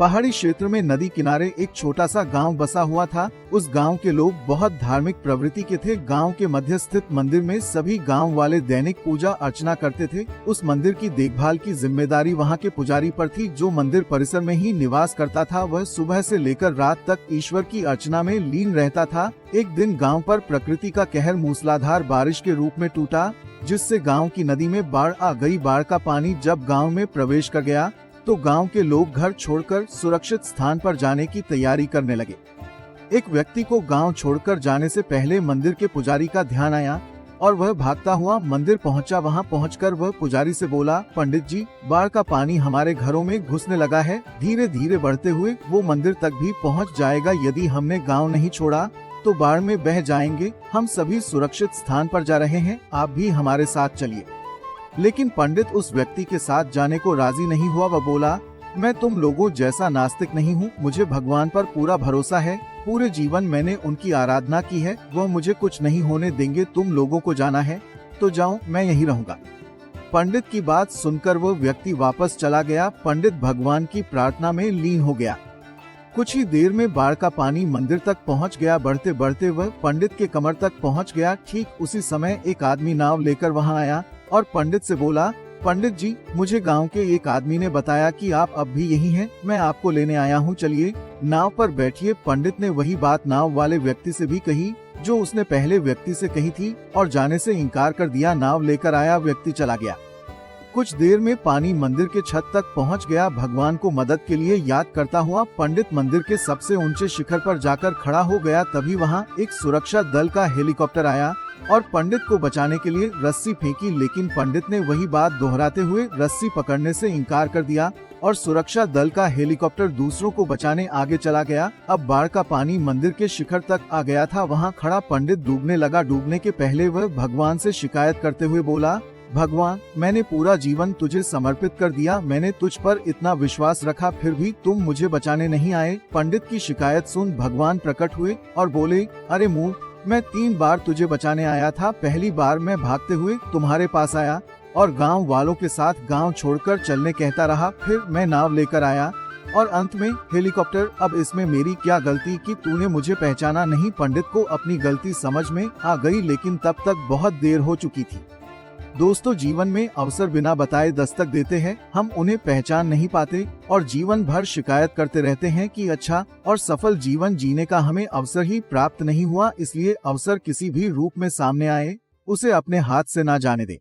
पहाड़ी क्षेत्र में नदी किनारे एक छोटा सा गांव बसा हुआ था। उस गांव के लोग बहुत धार्मिक प्रवृत्ति के थे। गांव के मध्य स्थित मंदिर में सभी गांव वाले दैनिक पूजा अर्चना करते थे। उस मंदिर की देखभाल की जिम्मेदारी वहां के पुजारी पर थी, जो मंदिर परिसर में ही निवास करता था। वह सुबह से लेकर रात तक ईश्वर की अर्चना में लीन रहता था। एक दिन गाँव पर प्रकृति का कहर मूसलाधार बारिश के रूप में टूटा, जिससे गाँव की नदी में बाढ़ आ गई। बाढ़ का पानी जब गाँव में प्रवेश कर गया तो गांव के लोग घर छोड़कर सुरक्षित स्थान पर जाने की तैयारी करने लगे। एक व्यक्ति को गांव छोड़कर जाने से पहले मंदिर के पुजारी का ध्यान आया और वह भागता हुआ मंदिर पहुंचा। वहां पहुंचकर वह पुजारी से बोला, पंडित जी, बाढ़ का पानी हमारे घरों में घुसने लगा है। धीरे धीरे बढ़ते हुए वो मंदिर तक भी पहुंच जाएगा। यदि हमने गाँव नहीं छोड़ा तो बाढ़ में बह जाएंगे। हम सभी सुरक्षित स्थान पर जा रहे हैं, आप भी हमारे साथ चलिए। लेकिन पंडित उस व्यक्ति के साथ जाने को राजी नहीं हुआ। वह बोला, मैं तुम लोगों जैसा नास्तिक नहीं हूँ, मुझे भगवान पर पूरा भरोसा है। पूरे जीवन मैंने उनकी आराधना की है, वह मुझे कुछ नहीं होने देंगे। तुम लोगों को जाना है तो जाओ, मैं यहीं रहूंगा। पंडित की बात सुनकर वह व्यक्ति वापस चला गया। पंडित भगवान की प्रार्थना में लीन हो गया। कुछ ही देर में बाढ़ का पानी मंदिर तक पहुंच गया। बढ़ते बढ़ते वह पंडित के कमर तक पहुंच गया। ठीक उसी समय एक आदमी नाव लेकर वहां आया और पंडित से बोला, पंडित जी, मुझे गांव के एक आदमी ने बताया कि आप अब भी यहीं हैं, मैं आपको लेने आया हूं, चलिए नाव पर बैठिए। पंडित ने वही बात नाव वाले व्यक्ति से भी कही जो उसने पहले व्यक्ति से कही थी और जाने से इनकार कर दिया। नाव लेकर आया व्यक्ति चला गया। कुछ देर में पानी मंदिर के छत तक पहुंच गया। भगवान को मदद के लिए याद करता हुआ पंडित मंदिर के सबसे ऊंचे शिखर पर जाकर खड़ा हो गया। तभी वहां एक सुरक्षा दल का हेलीकॉप्टर आया और पंडित को बचाने के लिए रस्सी फेंकी, लेकिन पंडित ने वही बात दोहराते हुए रस्सी पकड़ने से इनकार कर दिया और सुरक्षा दल का हेलीकॉप्टर दूसरों को बचाने आगे चला गया। अब बाढ़ का पानी मंदिर के शिखर तक आ गया था। वहां खड़ा पंडित डूबने लगा। डूबने के पहले वह भगवान से शिकायत करते हुए बोला, भगवान, मैंने पूरा जीवन तुझे समर्पित कर दिया, मैंने तुझ पर इतना विश्वास रखा, फिर भी तुम मुझे बचाने नहीं आए। पंडित की शिकायत सुन भगवान प्रकट हुए और बोले, अरे मूर्ख, मैं 3 बार तुझे बचाने आया था। पहली बार मैं भागते हुए तुम्हारे पास आया और गांव वालों के साथ गांव छोड़कर चलने कहता रहा। फिर मैं नाव लेकर आया और अंत में हेलीकॉप्टर। अब इसमें मेरी क्या गलती कि तूने मुझे पहचाना नहीं। पंडित को अपनी गलती समझ में आ गई, लेकिन तब तक बहुत देर हो चुकी थी। दोस्तों, जीवन में अवसर बिना बताए दस्तक देते हैं। हम उन्हें पहचान नहीं पाते और जीवन भर शिकायत करते रहते हैं कि अच्छा और सफल जीवन जीने का हमें अवसर ही प्राप्त नहीं हुआ। इसलिए अवसर किसी भी रूप में सामने आए, उसे अपने हाथ से ना जाने दें।